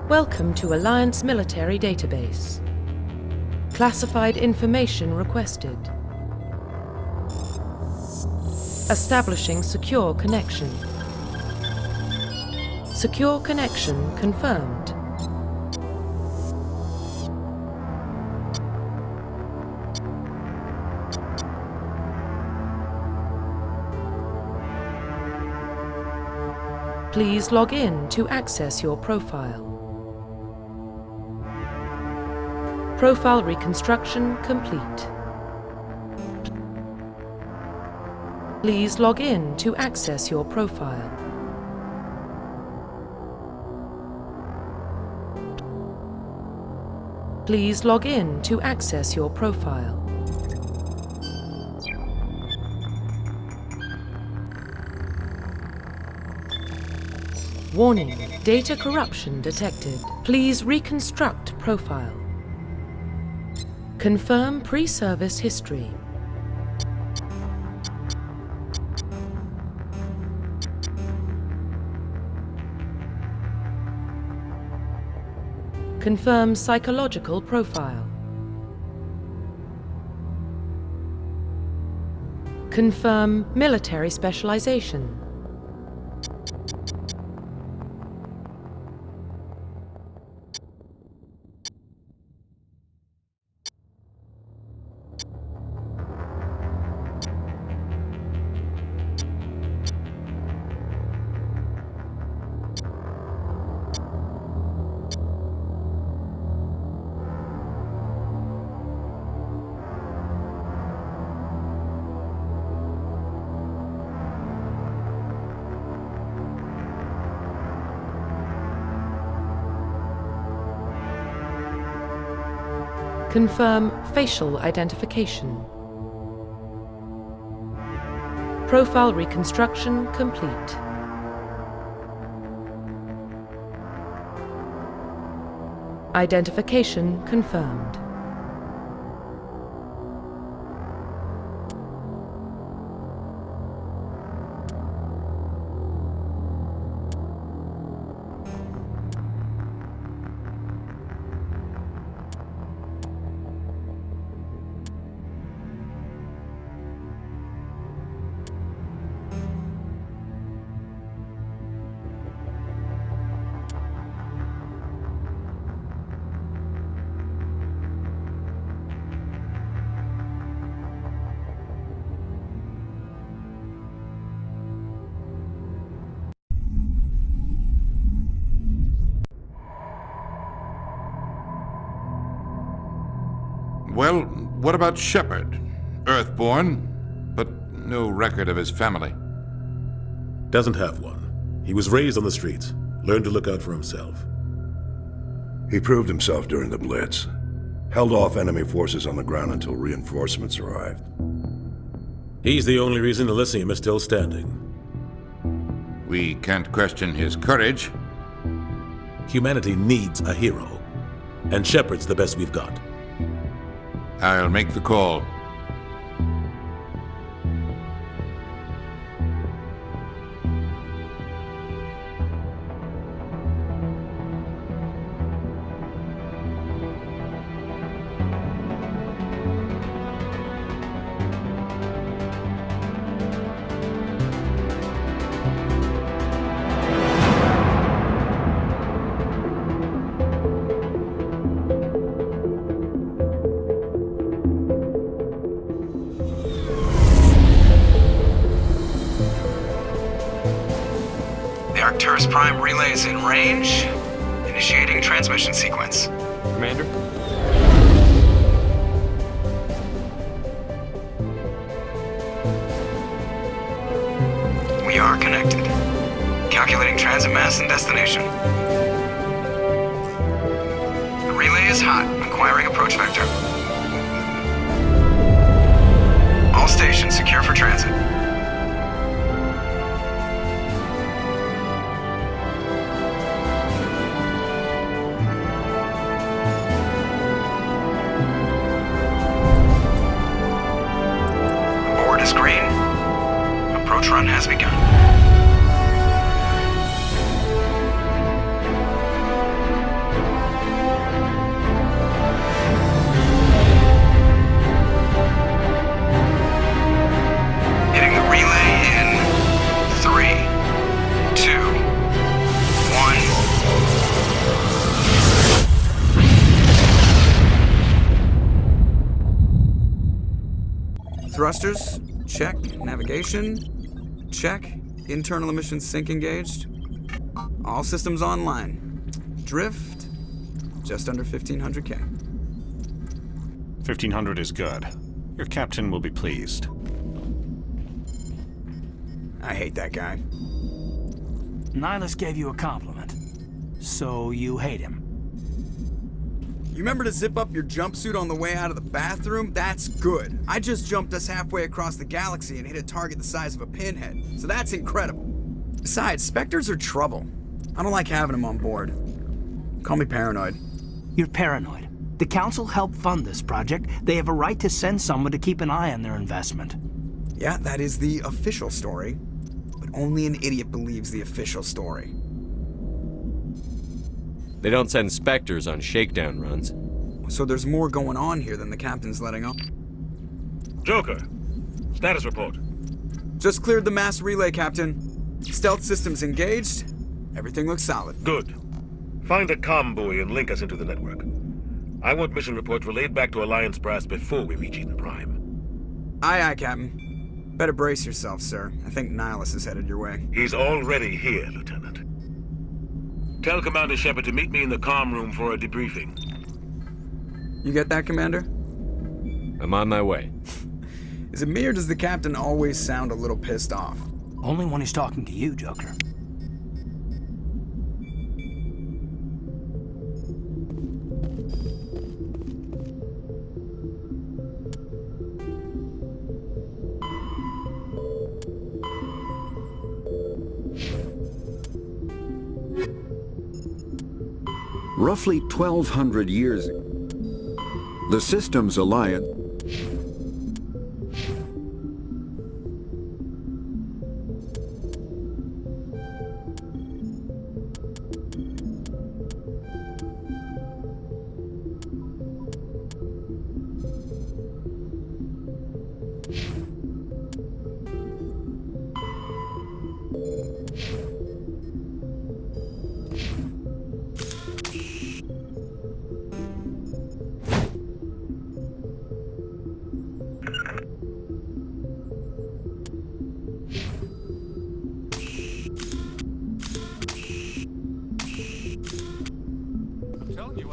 Welcome to Alliance Military Database. Classified information requested. Establishing secure connection. Secure connection confirmed. Please log in to access your profile. Profile reconstruction complete. Please log in to access your profile. Please log in to access your profile. Warning, data corruption detected. Please reconstruct profile. Confirm pre-service history. Confirm psychological profile. Confirm military specialization. Confirm facial identification. Profile reconstruction complete. Identification confirmed. Well, what about Shepard? Earthborn, but no record of his family. Doesn't have one. He was raised on the streets, learned to look out for himself. He proved himself during the Blitz. Held off enemy forces on the ground until reinforcements arrived. He's the only reason Elysium is still standing. We can't question his courage. Humanity needs a hero, and Shepard's the best we've got. I'll make the call. Arcturus Prime relay is in range. Initiating transmission sequence. Commander? We are connected. Calculating transit mass and destination. The relay is hot. Acquiring approach vector. All stations secure for transit. Green. Approach run has begun. Thrusters, check. Navigation, check. Internal emissions sync engaged. All systems online. Drift, just under 1,500K. 1,500 is good. Your captain will be pleased. I hate that guy. Nihilus gave you a compliment. So you hate him. You remember to zip up your jumpsuit on the way out of the bathroom? That's good. I just jumped us halfway across the galaxy and hit a target the size of a pinhead, so that's incredible. Besides, Spectres are trouble. I don't like having them on board. Call me paranoid. You're paranoid. The Council helped fund this project. They have a right to send someone to keep an eye on their investment. Yeah, that is the official story. But only an idiot believes the official story. They don't send Spectres on shakedown runs. So there's more going on here than the captain's letting on. Joker, status report. Just cleared the mass relay, Captain. Stealth systems engaged. Everything looks solid. Good. Find a comm buoy and link us into the network. I want mission reports relayed back to Alliance Brass before we reach Eden Prime. Aye, aye, Captain. Better brace yourself, sir. I think Nihilus is headed your way. He's already here, Lieutenant. Tell Commander Shepard to meet me in the comm room for a debriefing. You get that, Commander? I'm on my way. Is it me or does the Captain always sound a little pissed off? Only when he's talking to you, Joker. Roughly 1,200 years ago, the Systems Alliance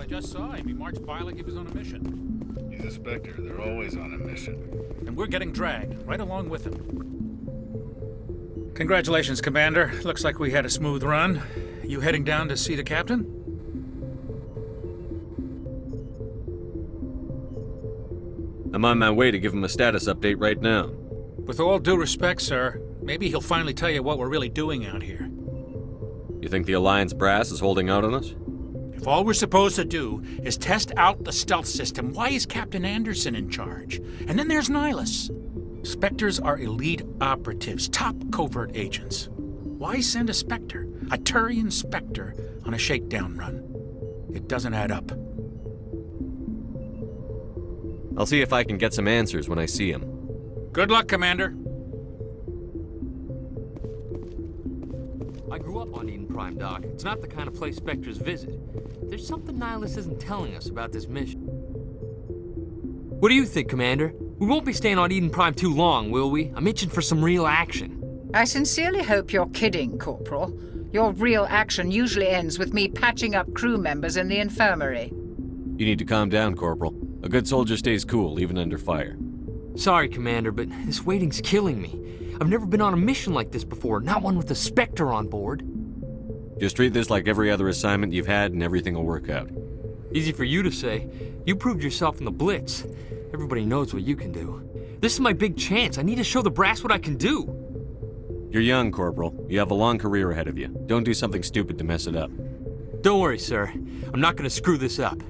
I just saw him. He marched by like he was on a mission. He's a Spectre. They're always on a mission. And we're getting dragged right along with him. Congratulations, Commander. Looks like we had a smooth run. You heading down to see the captain? I'm on my way to give him a status update right now. With all due respect, sir, maybe he'll finally tell you what we're really doing out here. You think the Alliance brass is holding out on us? If all we're supposed to do is test out the stealth system, why is Captain Anderson in charge? And then there's Nihilus. Spectres are elite operatives, top covert agents. Why send a Spectre, a Turian Spectre, on a shakedown run? It doesn't add up. I'll see if I can get some answers when I see him. Good luck, Commander. I grew up on Eden Prime, Doc. It's not the kind of place Spectres visit. There's something Nihilus isn't telling us about this mission. What do you think, Commander? We won't be staying on Eden Prime too long, will we? I'm itching for some real action. I sincerely hope you're kidding, Corporal. Your real action usually ends with me patching up crew members in the infirmary. You need to calm down, Corporal. A good soldier stays cool, even under fire. Sorry, Commander, but this waiting's killing me. I've never been on a mission like this before, not one with a Spectre on board. Just treat this like every other assignment you've had and everything will work out. Easy for you to say. You proved yourself in the Blitz. Everybody knows what you can do. This is my big chance. I need to show the brass what I can do. You're young, Corporal. You have a long career ahead of you. Don't do something stupid to mess it up. Don't worry, sir. I'm not going to screw this up.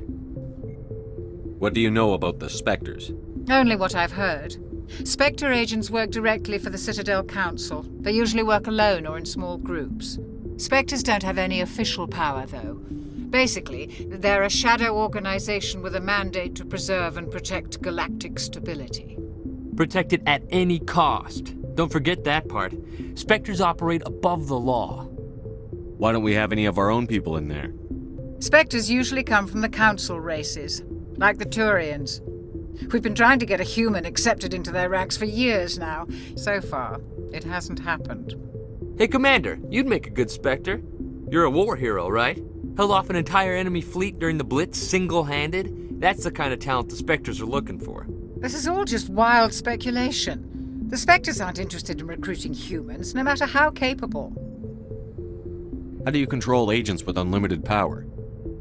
What do you know about the Spectres? Only what I've heard. Spectre agents work directly for the Citadel Council. They usually work alone or in small groups. Spectres don't have any official power, though. Basically, they're a shadow organization with a mandate to preserve and protect galactic stability. Protect it at any cost. Don't forget that part. Spectres operate above the law. Why don't we have any of our own people in there? 'Spectres usually come from the Council races, like the Turians. We've been trying to get a human accepted into their ranks for years now. So far, it hasn't happened. Hey, Commander, you'd make a good Spectre. You're a war hero, right? Held off an entire enemy fleet during the Blitz single-handed? That's the kind of talent the Spectres are looking for. This is all just wild speculation. The Spectres aren't interested in recruiting humans, no matter how capable. How do you control agents with unlimited power?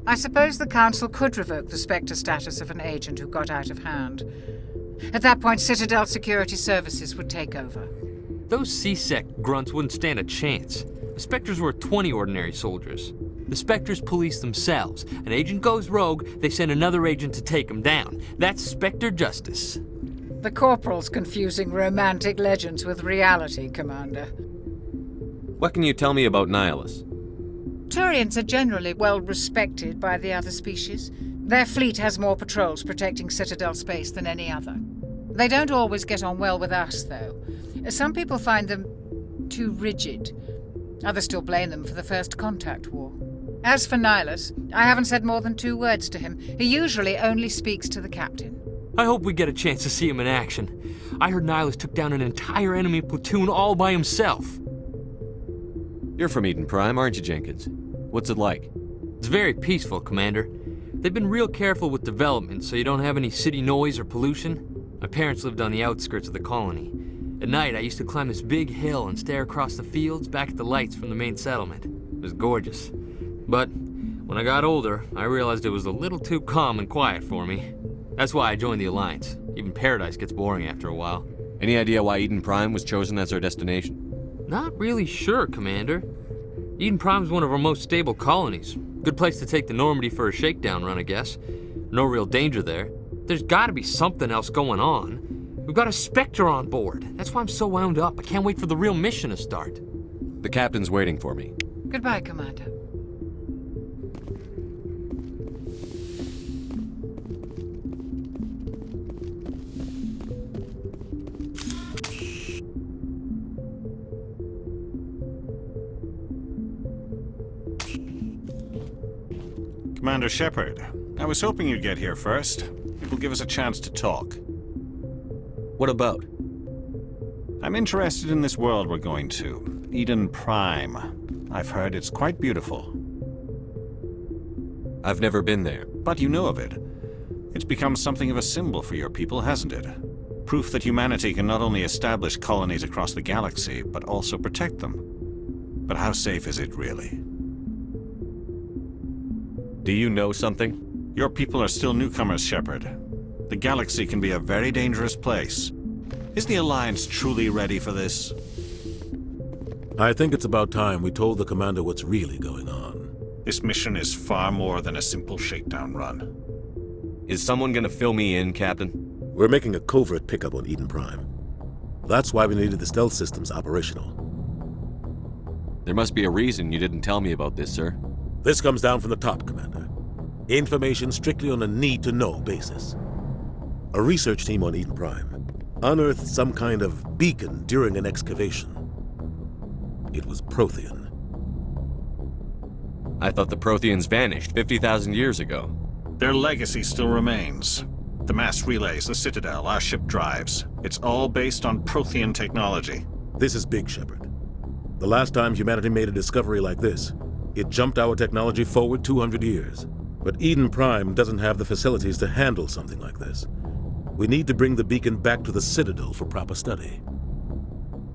I suppose the Council could revoke the Spectre status of an agent who got out of hand. At that point, Citadel Security Services would take over. Those C-Sec grunts wouldn't stand a chance. The Spectres were 20 ordinary soldiers. The Spectres police themselves. An agent goes rogue, they send another agent to take him down. That's Spectre justice. The Corporal's confusing romantic legends with reality, Commander. What can you tell me about Nihilus? Turians are generally well respected by the other species. Their fleet has more patrols protecting Citadel space than any other. They don't always get on well with us, though. Some people find them too rigid. Others still blame them for the First Contact War. As for Nihilus, I haven't said more than 2 words to him. He usually only speaks to the captain. I hope we get a chance to see him in action. I heard Nihilus took down an entire enemy platoon all by himself. You're from Eden Prime, aren't you, Jenkins? What's it like? It's very peaceful, Commander. They've been real careful with development, so you don't have any city noise or pollution. My parents lived on the outskirts of the colony. At night, I used to climb this big hill and stare across the fields back at the lights from the main settlement. It was gorgeous. But when I got older, I realized it was a little too calm and quiet for me. That's why I joined the Alliance. Even Paradise gets boring after a while. Any idea why Eden Prime was chosen as our destination? Not really sure, Commander. Eden Prime's one of our most stable colonies. Good place to take the Normandy for a shakedown run, I guess. No real danger there. There's gotta be something else going on. We've got a Spectre on board. That's why I'm so wound up. I can't wait for the real mission to start. The captain's waiting for me. Goodbye, Commander. Commander Shepard, I was hoping you'd get here first. It will give us a chance to talk. What about? I'm interested in this world we're going to, Eden Prime. I've heard it's quite beautiful. I've never been there. But you know of it. It's become something of a symbol for your people, hasn't it? Proof that humanity can not only establish colonies across the galaxy, but also protect them. But how safe is it, really? Do you know something? Your people are still newcomers, Shepard. The galaxy can be a very dangerous place. Is the Alliance truly ready for this? I think it's about time we told the Commander what's really going on. This mission is far more than a simple shakedown run. Is someone gonna fill me in, Captain? We're making a covert pickup on Eden Prime. That's why we needed the stealth systems operational. There must be a reason you didn't tell me about this, sir. This comes down from the top, Commander. Information strictly on a need-to-know basis. A research team on Eden Prime unearthed some kind of beacon during an excavation. It was Prothean. I thought the Protheans vanished 50,000 years ago. Their legacy still remains. The mass relays, the Citadel, our ship drives. It's all based on Prothean technology. This is big, Shepard. The last time humanity made a discovery like this, it jumped our technology forward 200 years. But Eden Prime doesn't have the facilities to handle something like this. We need to bring the beacon back to the Citadel for proper study.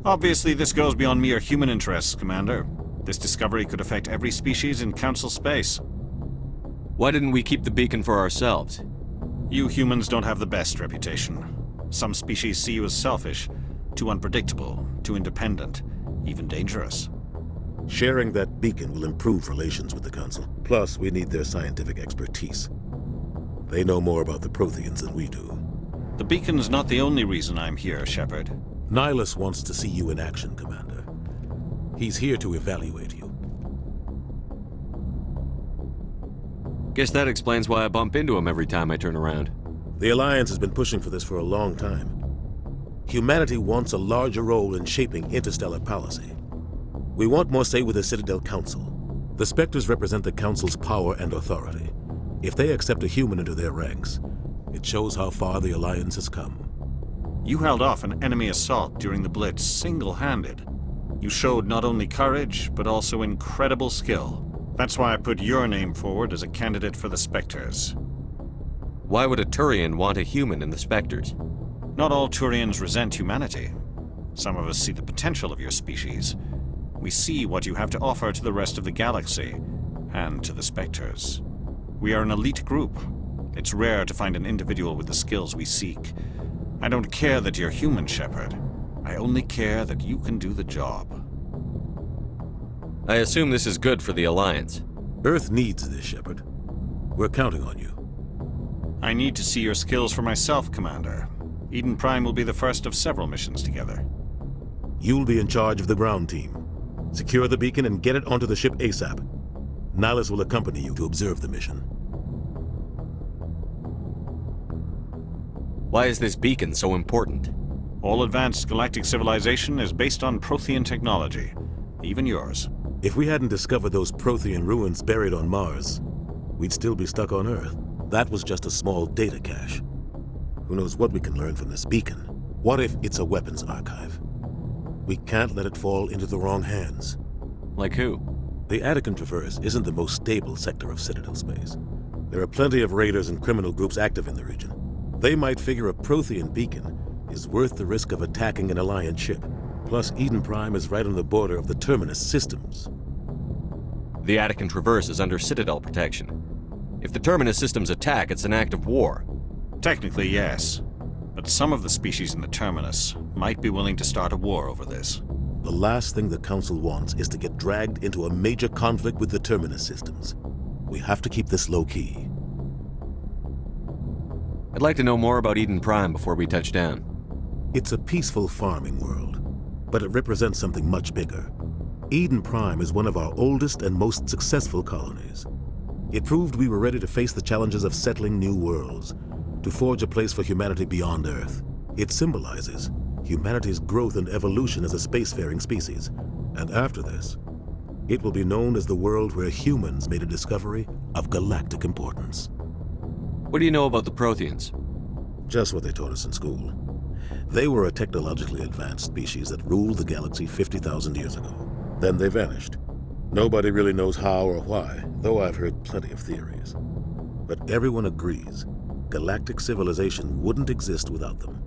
Obviously, this goes beyond mere human interests, Commander. This discovery could affect every species in Council space. Why didn't we keep the beacon for ourselves? You humans don't have the best reputation. Some species see you as selfish, too unpredictable, too independent, even dangerous. Sharing that beacon will improve relations with the Council. Plus, we need their scientific expertise. They know more about the Protheans than we do. The beacon's not the only reason I'm here, Shepard. Nihilus wants to see you in action, Commander. He's here to evaluate you. Guess that explains why I bump into him every time I turn around. The Alliance has been pushing for this for a long time. Humanity wants a larger role in shaping interstellar policy. We want more say with the Citadel Council. The Spectres represent the Council's power and authority. If they accept a human into their ranks, It shows how far the Alliance has come. You held off an enemy assault during the Blitz single-handed. You showed not only courage, but also incredible skill. That's why I put your name forward as a candidate for the Spectres. Why would a Turian want a human in the Spectres? Not all Turians resent humanity. Some of us see the potential of your species. We see what you have to offer to the rest of the galaxy, and to the Spectres. We are an elite group. It's rare to find an individual with the skills we seek. I don't care that you're human, Shepard. I only care that you can do the job. I assume this is good for the Alliance. Earth needs this, Shepard. We're counting on you. I need to see your skills for myself, Commander. Eden Prime will be the first of several missions together. You'll be in charge of the ground team. Secure the beacon and get it onto the ship ASAP. Nihilus will accompany you to observe the mission. Why is this beacon so important? All advanced galactic civilization is based on Prothean technology. Even yours. If we hadn't discovered those Prothean ruins buried on Mars, we'd still be stuck on Earth. That was just a small data cache. Who knows what we can learn from this beacon? What if it's a weapons archive? We can't let it fall into the wrong hands. Like who? The Attican Traverse isn't the most stable sector of Citadel space. There are plenty of raiders and criminal groups active in the region. They might figure a Prothean beacon is worth the risk of attacking an Alliance ship. Plus, Eden Prime is right on the border of the Terminus systems. The Attican Traverse is under Citadel protection. If the Terminus systems attack, it's an act of war. Technically, yes. But some of the species in the Terminus might be willing to start a war over this. The last thing the Council wants is to get dragged into a major conflict with the Terminus systems. We have to keep this low-key. I'd like to know more about Eden Prime before we touch down. It's a peaceful farming world, but it represents something much bigger. Eden Prime is one of our oldest and most successful colonies. It proved we were ready to face the challenges of settling new worlds, to forge a place for humanity beyond Earth. It symbolizes humanity's growth and evolution as a spacefaring species. And after this, it will be known as the world where humans made a discovery of galactic importance. What do you know about the Protheans? Just what they taught us in school. They were a technologically advanced species that ruled the galaxy 50,000 years ago. Then they vanished. Nobody really knows how or why, though I've heard plenty of theories. But everyone agrees galactic civilization wouldn't exist without them.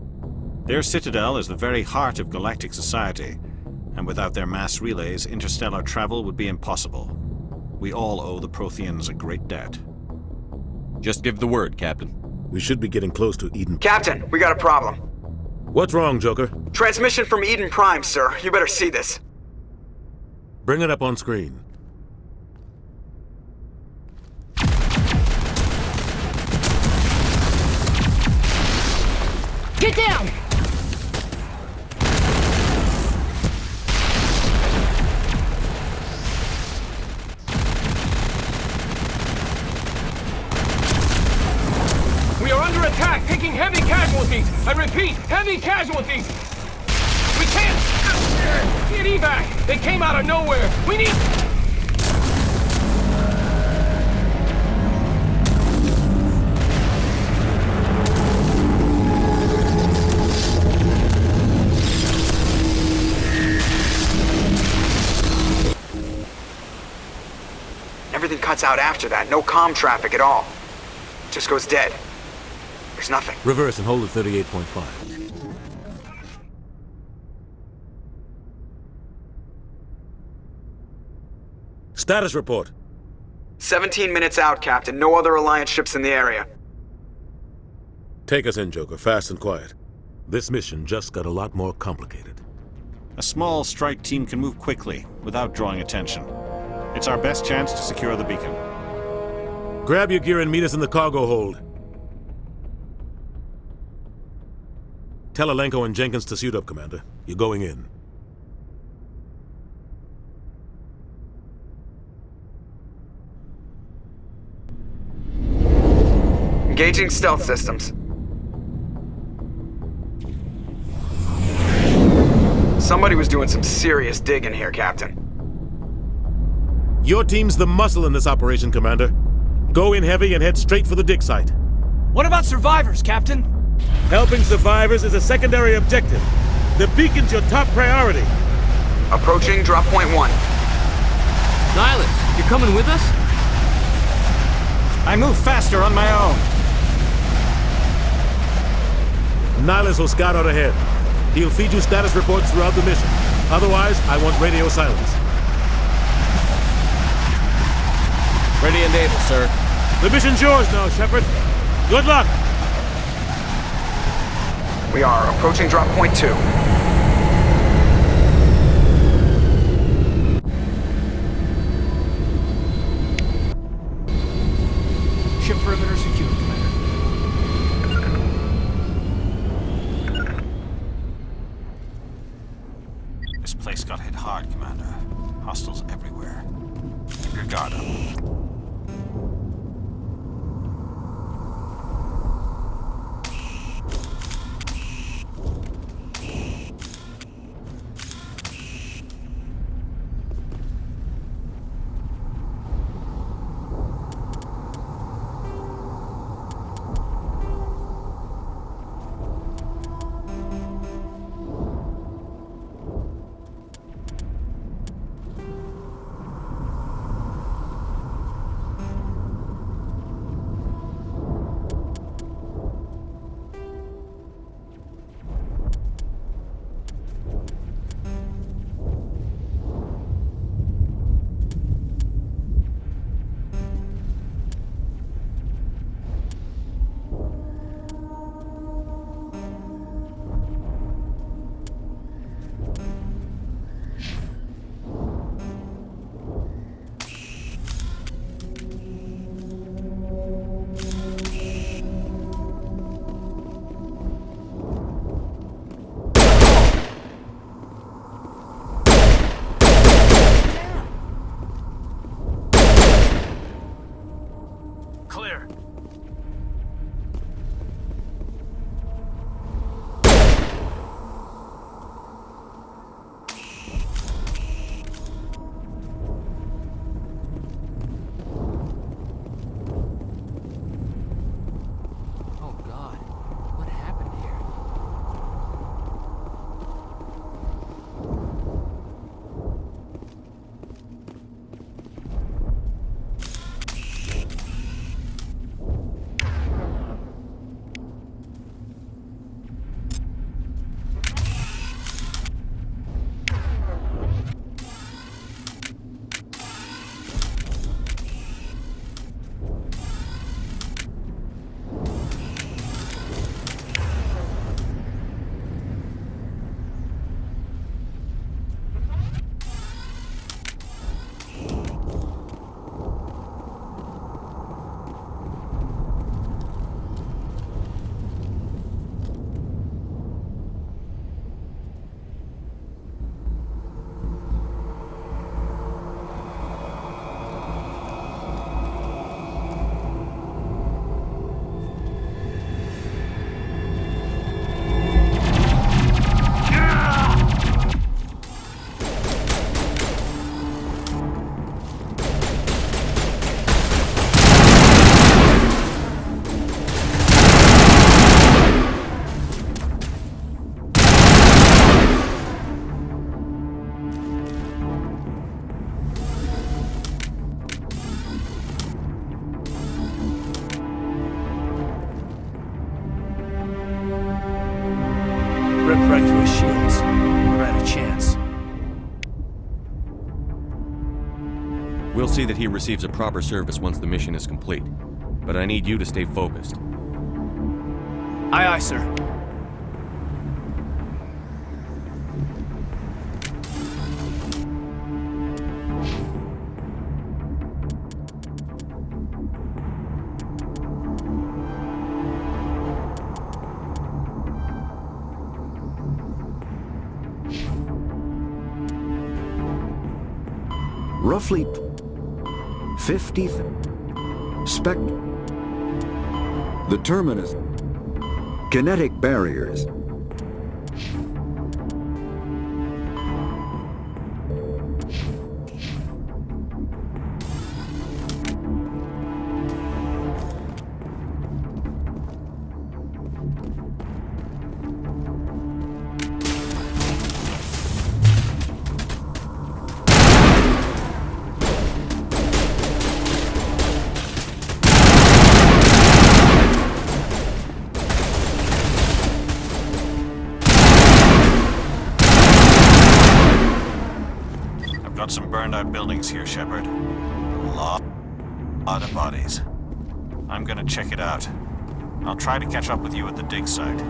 Their citadel is the very heart of galactic society, and without their mass relays, interstellar travel would be impossible. We all owe the Protheans a great debt. Just give the word, Captain. We should be getting close to Eden. Captain, we got a problem. What's wrong, Joker? Transmission from Eden Prime, sir. You better see this. Bring it up on screen. Get down! We are under attack, taking heavy casualties. I repeat, heavy casualties. We can't get evac. They came out of nowhere. We need... Everything cuts out after that. No comm traffic at all. Just goes dead. There's nothing. Reverse and hold at 38.5. Status report. 17 minutes out, Captain. No other Alliance ships in the area. Take us in, Joker, fast and quiet. This mission just got a lot more complicated. A small strike team can move quickly, without drawing attention. It's our best chance to secure the beacon. Grab your gear and meet us in the cargo hold. Tell Alenko and Jenkins to suit up, Commander. You're going in. Engaging stealth systems. Somebody was doing some serious digging here, Captain. Your team's the muscle in this operation, Commander. Go in heavy and head straight for the dig site. What about survivors, Captain? Helping survivors is a secondary objective. The beacon's your top priority. Approaching drop point 1. Nihilus, you're coming with us? I move faster on my own. Nihilus will scout out ahead. He'll feed you status reports throughout the mission. Otherwise, I want radio silence. Ready and able, sir. The mission's yours now, Shepard. Good luck! We are approaching drop point 2. Ship perimeter secure, Commander. This place got hit hard, Commander. Hostiles everywhere. Keep your guard up. Clear. Oh God, what happened here? Ripped right through his shields. Never had a chance. We'll see that he receives a proper service once the mission is complete. But I need you to stay focused. Aye, aye, sir. Roughly 50 the terminus. Kinetic barriers. got some burned out buildings here, Shepard. A lot of bodies. I'm gonna check it out. I'll try to catch up with you at the dig site.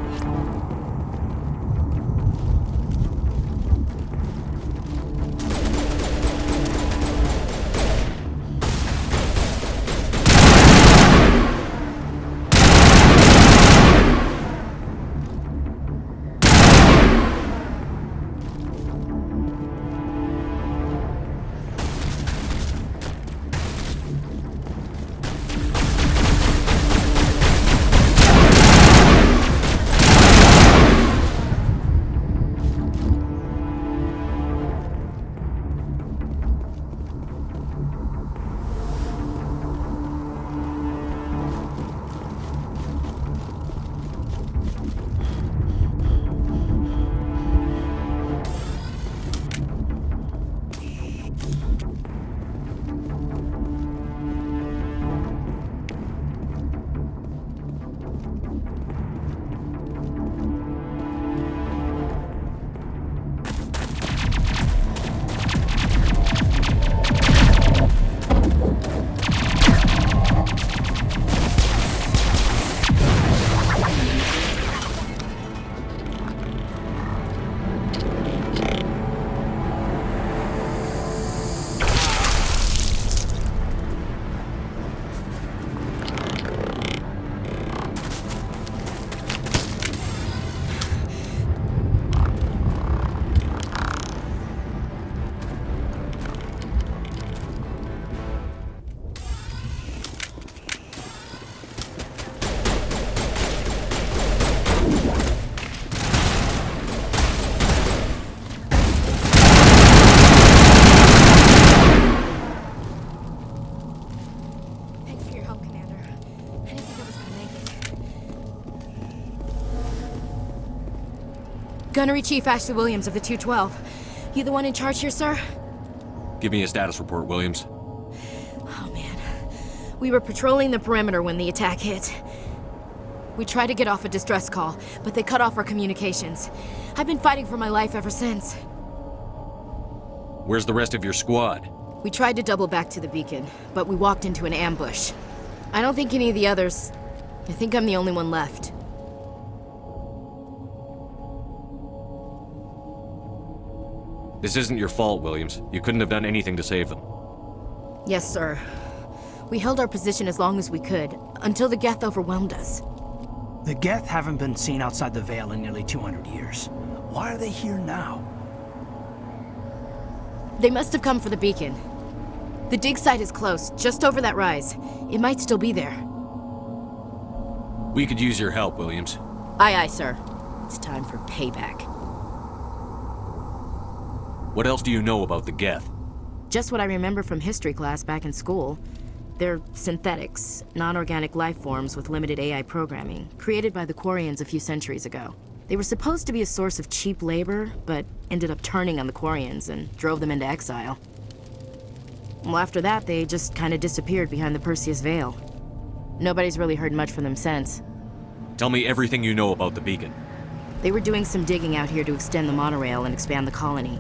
Gunnery Chief Ashley Williams of the 212. You the one in charge here, sir? Give me a status report, Williams. Oh, man. We were patrolling the perimeter when the attack hit. We tried to get off a distress call, but they cut off our communications. I've been fighting for my life ever since. Where's the rest of your squad? We tried to double back to the beacon, but we walked into an ambush. I don't think any of the others... I think I'm the only one left. This isn't your fault, Williams. You couldn't have done anything to save them. Yes, sir. We held our position as long as we could, until the Geth overwhelmed us. The Geth haven't been seen outside the Veil in nearly 200 years. Why are they here now? They must have come for the beacon. The dig site is close, just over that rise. It might still be there. We could use your help, Williams. Aye, aye, sir. It's time for payback. What else do you know about the Geth? Just what I remember from history class back in school. They're synthetics, non-organic life forms with limited AI programming, created by the Quarians a few centuries ago. They were supposed to be a source of cheap labor, but ended up turning on the Quarians and drove them into exile. Well, after that, they just kind of disappeared behind the Perseus Veil. Nobody's really heard much from them since. Tell me everything you know about the beacon. They were doing some digging out here to extend the monorail and expand the colony.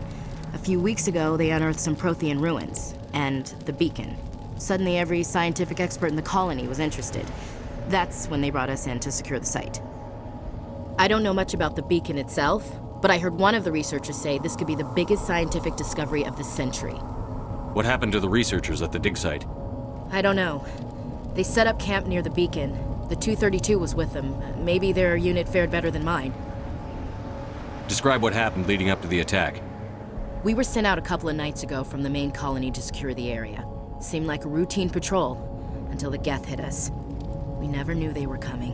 A few weeks ago, they unearthed some Prothean ruins, and the beacon. Suddenly, every scientific expert in the colony was interested. That's when they brought us in to secure the site. I don't know much about the beacon itself, but I heard one of the researchers say this could be the biggest scientific discovery of the century. What happened to the researchers at the dig site? I don't know. They set up camp near the beacon. The 232 was with them. Maybe their unit fared better than mine. Describe what happened leading up to the attack. We were sent out a couple of nights ago from the main colony to secure the area. Seemed like a routine patrol, until the Geth hit us. We never knew they were coming.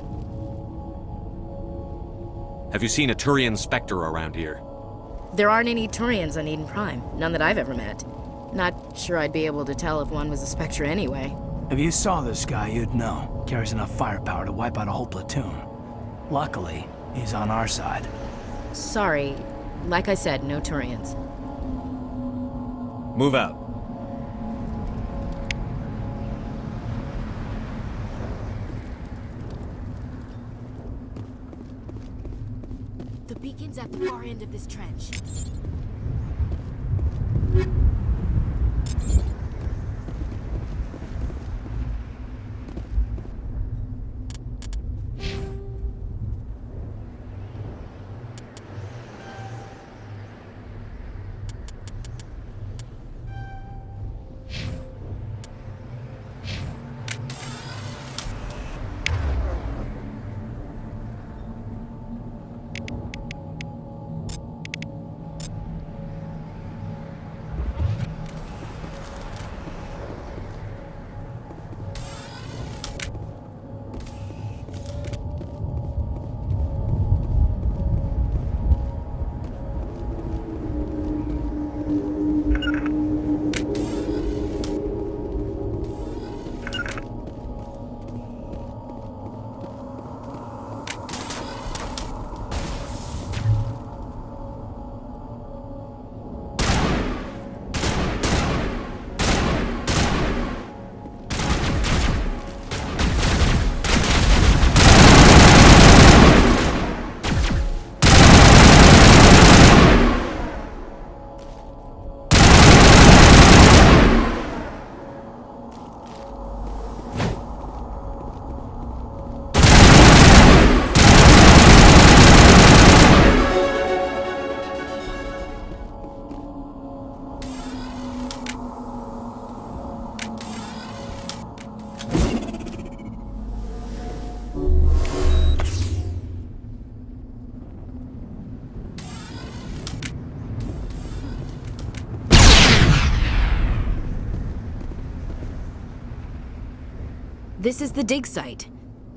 Have you seen a Turian Spectre around here? There aren't any Turians on Eden Prime, none that I've ever met. Not sure I'd be able to tell if one was a Spectre anyway. If you saw this guy, you'd know. Carries enough firepower to wipe out a whole platoon. Luckily, he's on our side. Sorry. Like I said, no Turians. Move out. The beacon's at the far end of this trench. This is the dig site.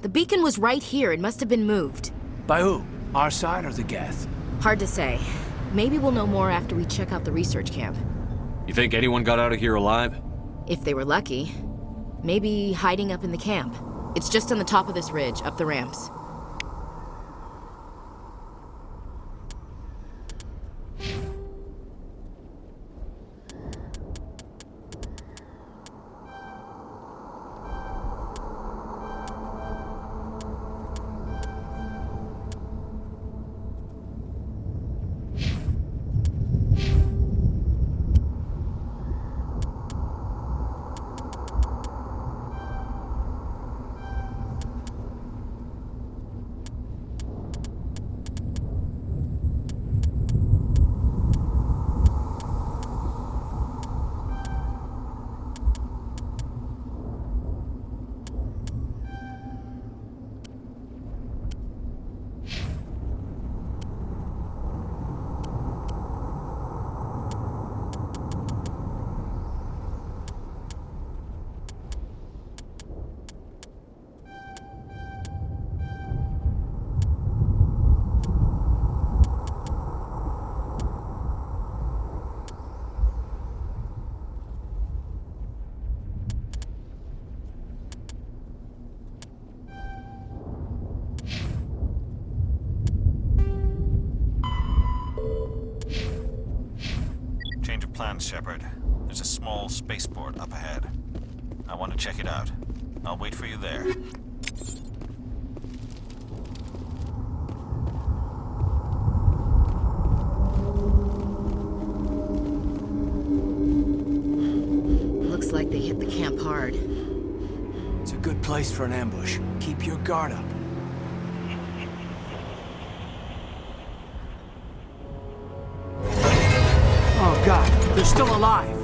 The beacon was right here. It must have been moved. By who? Our side or the Geth? Hard to say. Maybe we'll know more after we check out the research camp. You think anyone got out of here alive? If they were lucky. Maybe hiding up in the camp. It's just on the top of this ridge, up the ramps. Plans, Shepard. There's a small spaceport up ahead. I want to check it out. I'll wait for you there. Looks like they hit the camp hard. It's a good place for an ambush. Keep your guard up. Oh God, they're still alive!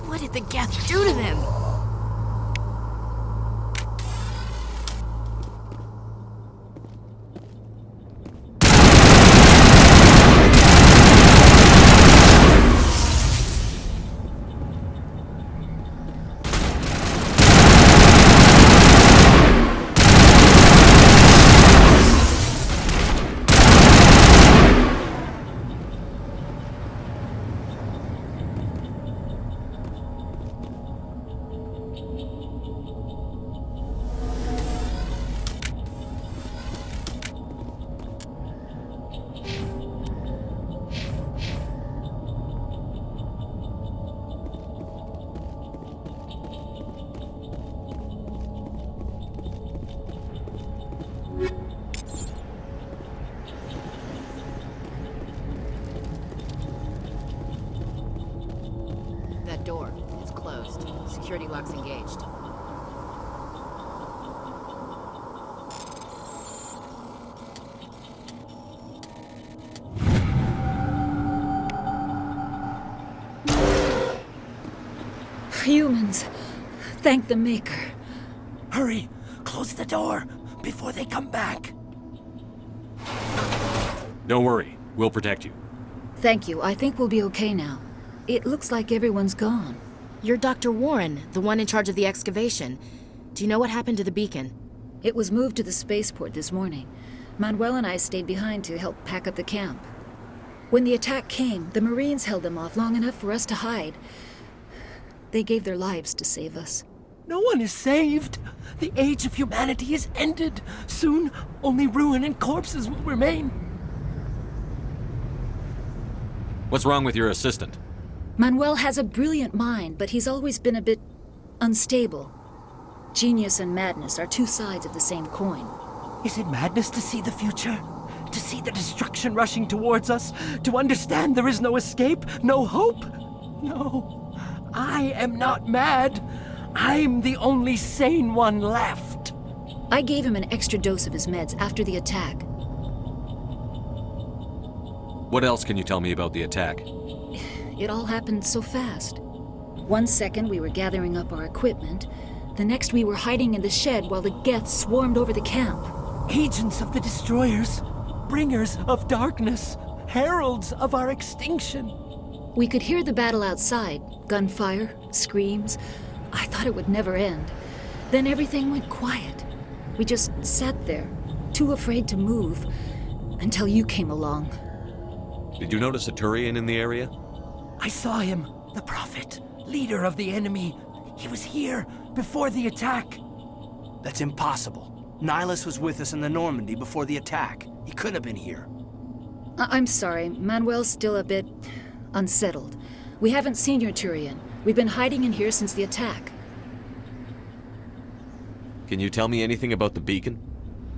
What did the Geth do to them? That door, it's closed. Security lock's engaged. Humans. Thank the Maker. Hurry! Close the door before they come back. Don't worry. We'll protect you. Thank you. I think we'll be okay now. It looks like everyone's gone. You're Dr. Warren, the one in charge of the excavation. Do you know what happened to the beacon? It was moved to the spaceport this morning. Manuel and I stayed behind to help pack up the camp. When the attack came, the Marines held them off long enough for us to hide. They gave their lives to save us. No one is saved. The age of humanity is ended. Soon, only ruin and corpses will remain. What's wrong with your assistant? Manuel has a brilliant mind, but he's always been a bit unstable. Genius and madness are two sides of the same coin. Is it madness to see the future? To see the destruction rushing towards us? To understand there is no escape? No hope? No. I am not mad. I'm the only sane one left. I gave him an extra dose of his meds after the attack. What else can you tell me about the attack? It all happened so fast. 1 second we were gathering up our equipment. The next we were hiding in the shed while the Geth swarmed over the camp. Agents of the destroyers. Bringers of darkness. Heralds of our extinction. We could hear the battle outside. Gunfire, screams. I thought it would never end. Then everything went quiet. We just sat there, too afraid to move, until you came along. Did you notice a Turian in the area? I saw him, the Prophet, leader of the enemy. He was here before the attack. That's impossible. Nihilus was with us in the Normandy before the attack. He couldn't have been here. I'm sorry, Manuel's still a bit unsettled. We haven't seen your Turian. We've been hiding in here since the attack. Can you tell me anything about the beacon?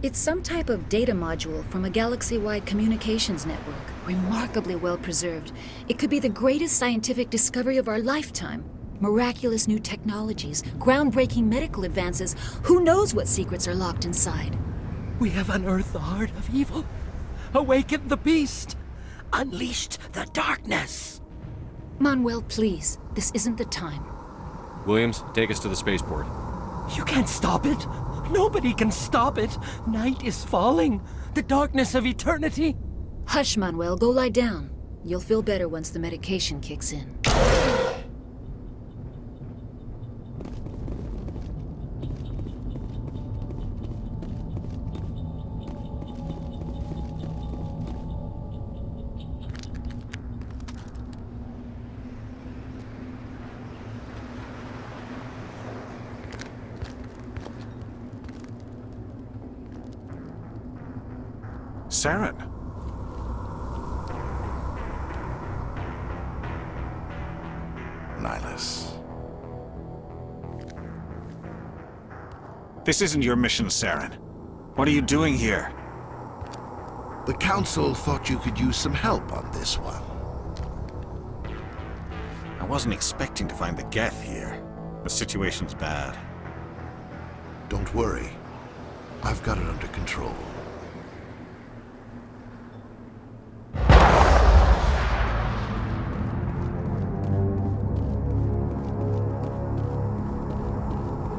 It's some type of data module from a galaxy-wide communications network. Remarkably well preserved. It could be the greatest scientific discovery of our lifetime. Miraculous new technologies, groundbreaking medical advances. Who knows what secrets are locked inside? We have unearthed the heart of evil, awakened the beast, unleashed the darkness. Manuel, please. This isn't the time. Williams, take us to the spaceport. You can't stop it. Nobody can stop it. Night is falling. The darkness of eternity. Hush, Manuel. Go lie down. You'll feel better once the medication kicks in. Saren. Nihilus. This isn't your mission, Saren. What are you doing here? The Council thought you could use some help on this one. I wasn't expecting to find the Geth here. The situation's bad. Don't worry. I've got it under control.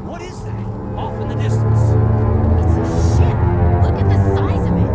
What is that? Off in the distance. It's a ship. Look at the size of it.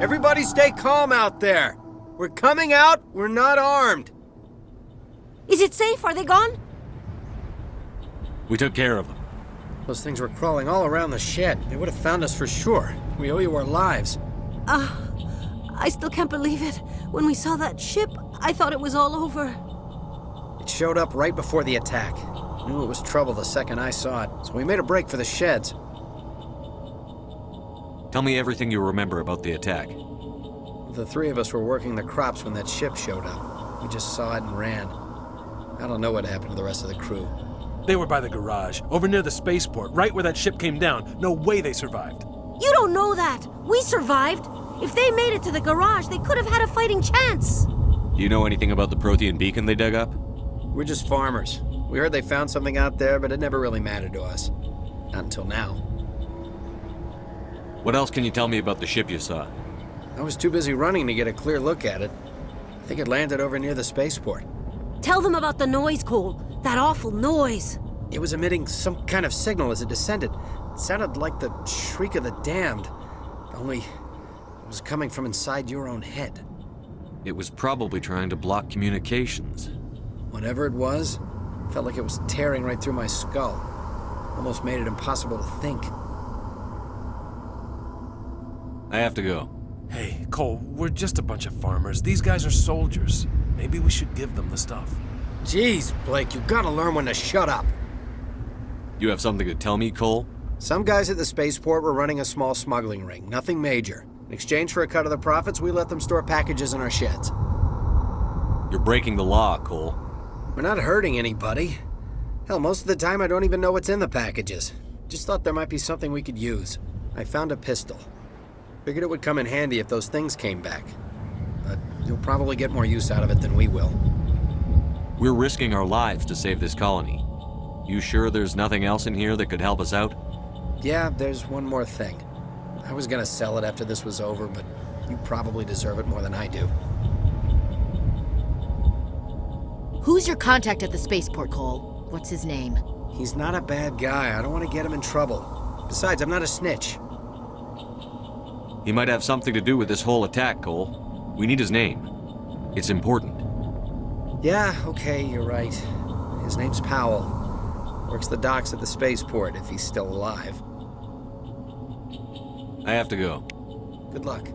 Everybody stay calm out there. We're coming out, we're not armed. Is it safe? Are they gone? We took care of them. Those things were crawling all around the shed. They would have found us for sure. We owe you our lives. I still can't believe it. When we saw that ship, I thought it was all over. It showed up right before the attack. Knew it was trouble the second I saw it, so we made a break for the sheds. Tell me everything you remember about the attack. The three of us were working the crops when that ship showed up. We just saw it and ran. I don't know what happened to the rest of the crew. They were by the garage, over near the spaceport, right where that ship came down. No way they survived. You don't know that. We survived. If they made it to the garage, they could have had a fighting chance. Do you know anything about the Prothean beacon they dug up? We're just farmers. We heard they found something out there, but it never really mattered to us. Not until now. What else can you tell me about the ship you saw? I was too busy running to get a clear look at it. I think it landed over near the spaceport. Tell them about the noise, Cole. That awful noise. It was emitting some kind of signal as it descended. It sounded like the shriek of the damned. Only it was coming from inside your own head. It was probably trying to block communications. Whatever it was, felt like it was tearing right through my skull. Almost made it impossible to think. I have to go. Hey, Cole, we're just a bunch of farmers. These guys are soldiers. Maybe we should give them the stuff. Jeez, Blake, you gotta learn when to shut up. You have something to tell me, Cole? Some guys at the spaceport were running a small smuggling ring, nothing major. In exchange for a cut of the profits, we let them store packages in our sheds. You're breaking the law, Cole. We're not hurting anybody. Hell, most of the time I don't even know what's in the packages. Just thought there might be something we could use. I found a pistol. Figured it would come in handy if those things came back. But you'll probably get more use out of it than we will. We're risking our lives to save this colony. You sure there's nothing else in here that could help us out? Yeah, there's one more thing. I was gonna sell it after this was over, but you probably deserve it more than I do. Who's your contact at the spaceport, Cole? What's his name? He's not a bad guy. I don't want to get him in trouble. Besides, I'm not a snitch. He might have something to do with this whole attack, Cole. We need his name. It's important. Yeah, okay, you're right. His name's Powell. Works the docks at the spaceport, if he's still alive. I have to go. Good luck.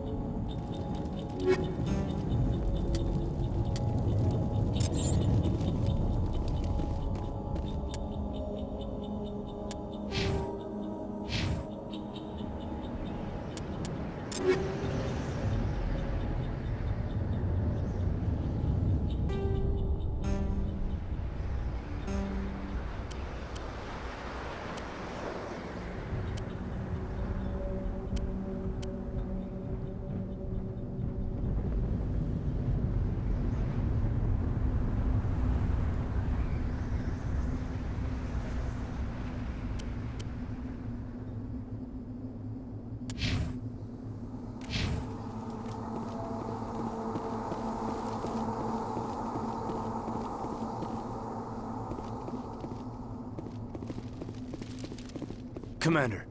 Commander,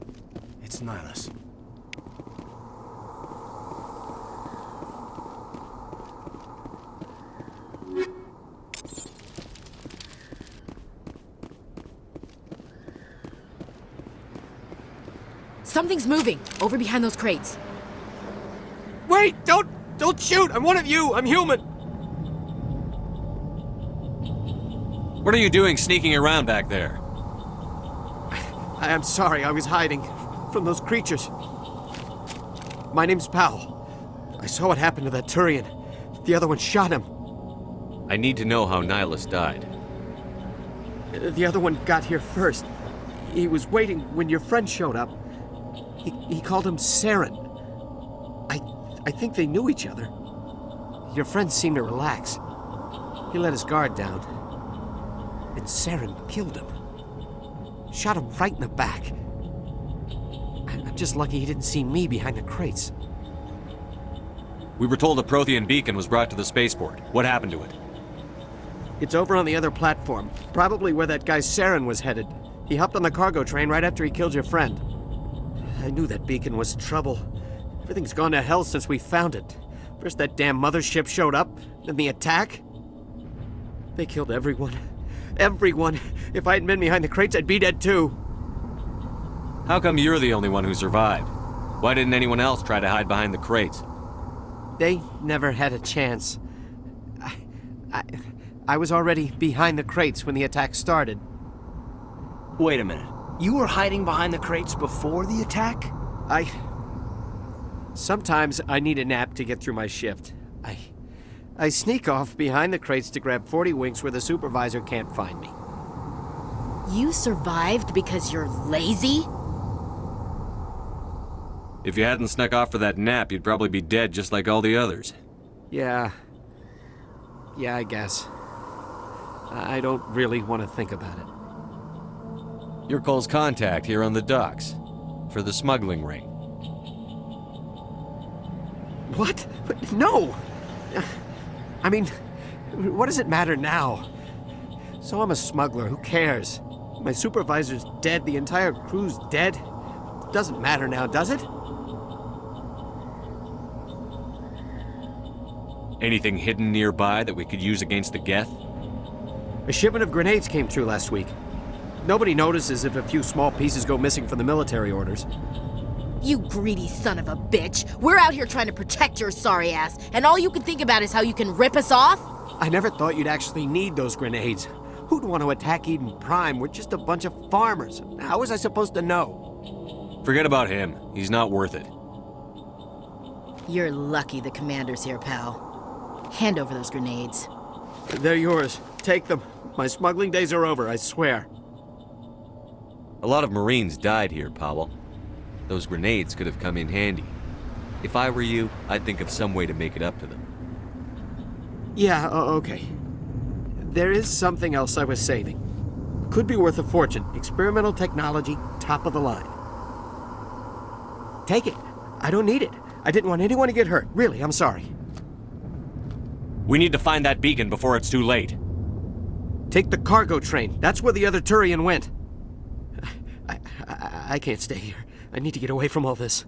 it's Nihilus. Something's moving, over behind those crates. Wait! Don't shoot! I'm one of you! I'm human! What are you doing sneaking around back there? I'm sorry, I was hiding from those creatures. My name's Powell. I saw what happened to that Turian. The other one shot him. I need to know how Nihilus died. The other one got here first. He was waiting when your friend showed up. He called him Saren. I think they knew each other. Your friend seemed to relax. He let his guard down. And Saren killed him. Shot him right in the back. I'm just lucky he didn't see me behind the crates. We were told a Prothean beacon was brought to the spaceport. What happened to it? It's over on the other platform. Probably where that guy Saren was headed. He hopped on the cargo train right after he killed your friend. I knew that beacon was trouble. Everything's gone to hell since we found it. First that damn mothership showed up, then the attack. They killed everyone. Everyone. If I hadn't been behind the crates, I'd be dead too. How come you're the only one who survived? Why didn't anyone else try to hide behind the crates? They never had a chance. I was already behind the crates when the attack started. Wait a minute. You were hiding behind the crates before the attack? Sometimes I need a nap to get through my shift. I sneak off behind the crates to grab 40 winks where the supervisor can't find me. You survived because you're lazy? If you hadn't snuck off for that nap, you'd probably be dead just like all the others. Yeah. Yeah, I guess. I don't really want to think about it. Your Cole's contact here on the docks. For the smuggling ring. What? No! I mean, what does it matter now? So I'm a smuggler, who cares? My supervisor's dead, the entire crew's dead. It doesn't matter now, does it? Anything hidden nearby that we could use against the Geth? A shipment of grenades came through last week. Nobody notices if a few small pieces go missing from the military orders. You greedy son of a bitch. We're out here trying to protect your sorry ass, and all you can think about is how you can rip us off? I never thought you'd actually need those grenades. Who'd want to attack Eden Prime? We're just a bunch of farmers. How was I supposed to know? Forget about him. He's not worth it. You're lucky the commander's here, pal. Hand over those grenades. They're yours. Take them. My smuggling days are over, I swear. A lot of Marines died here, Powell. Those grenades could have come in handy. If I were you, I'd think of some way to make it up to them. Yeah, okay. There is something else I was saving. Could be worth a fortune. Experimental technology, top of the line. Take it. I don't need it. I didn't want anyone to get hurt. Really, I'm sorry. We need to find that beacon before it's too late. Take the cargo train. That's where the other Turian went. I can't stay here. I need to get away from all this.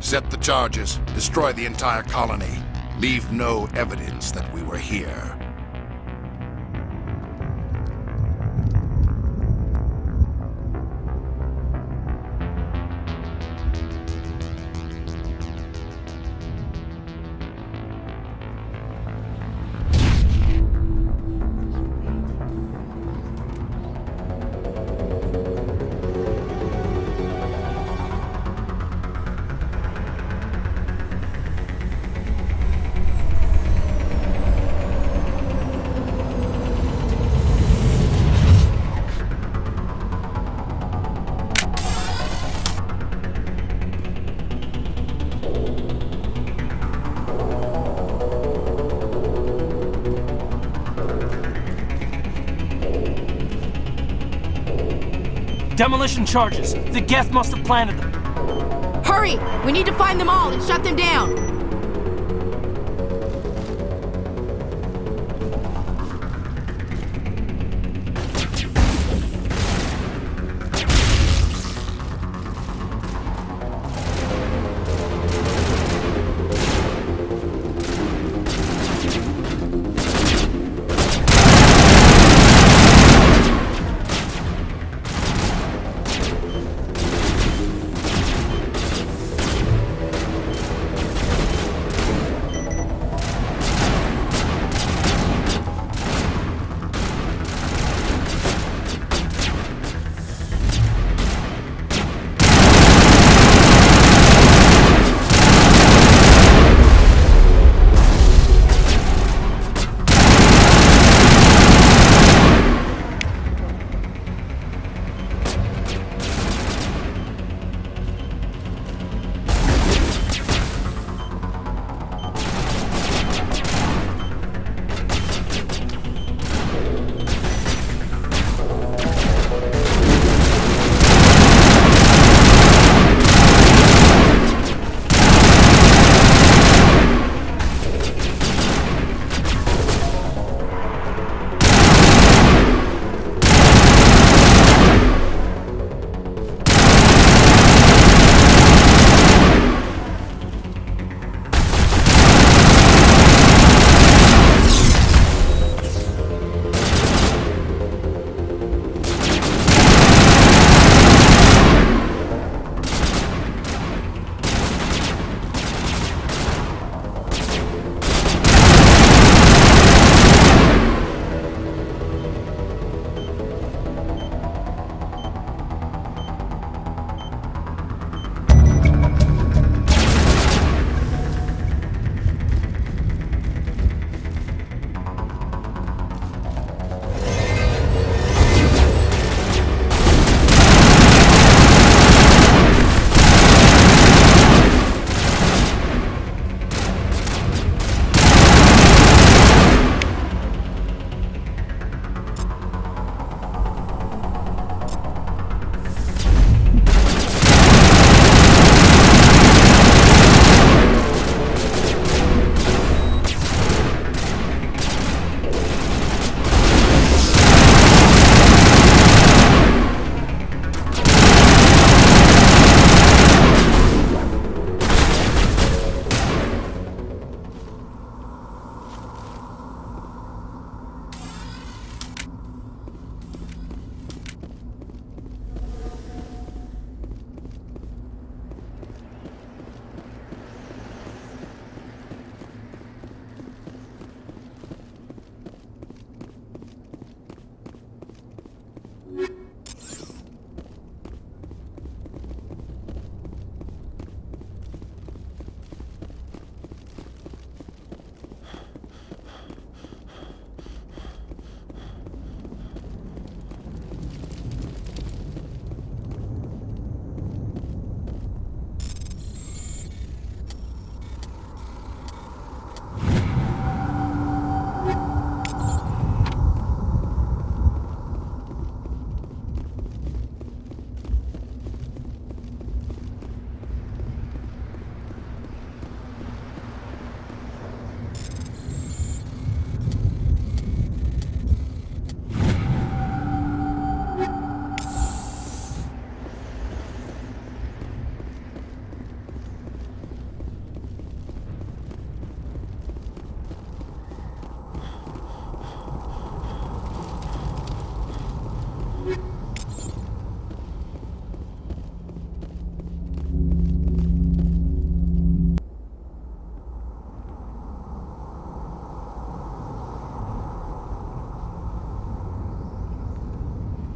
Set the charges. Destroy the entire colony. Leave no evidence that we were here. Demolition charges. The Geth must have planted them. Hurry! We need to find them all and shut them down!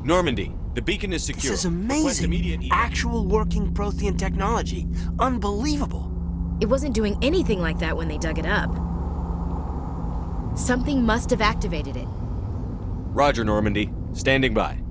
Normandy, the beacon is secure. This is Request immediate amazing. Actual working Prothean technology. Unbelievable. It wasn't doing anything like that when they dug it up. Something must have activated it. Roger, Normandy. Standing by.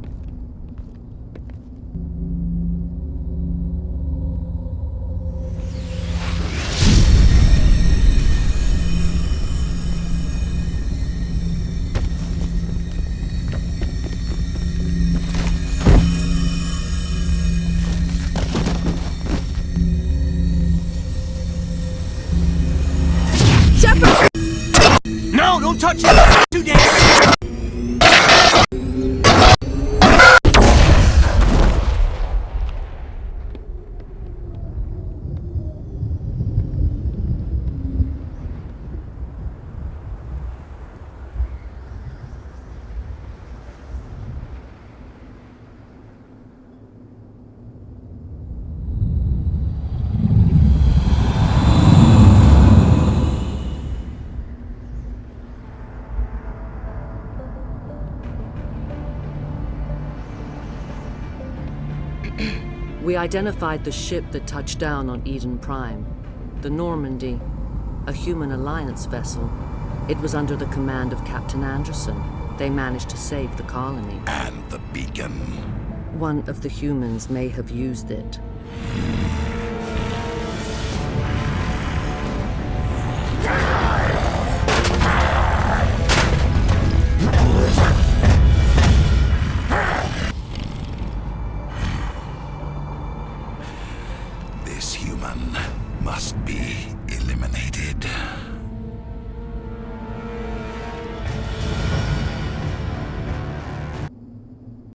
touch it! Too damn! We identified the ship that touched down on Eden Prime. The Normandy, a human alliance vessel. It was under the command of Captain Anderson. They managed to save the colony. And the beacon. One of the humans may have used it.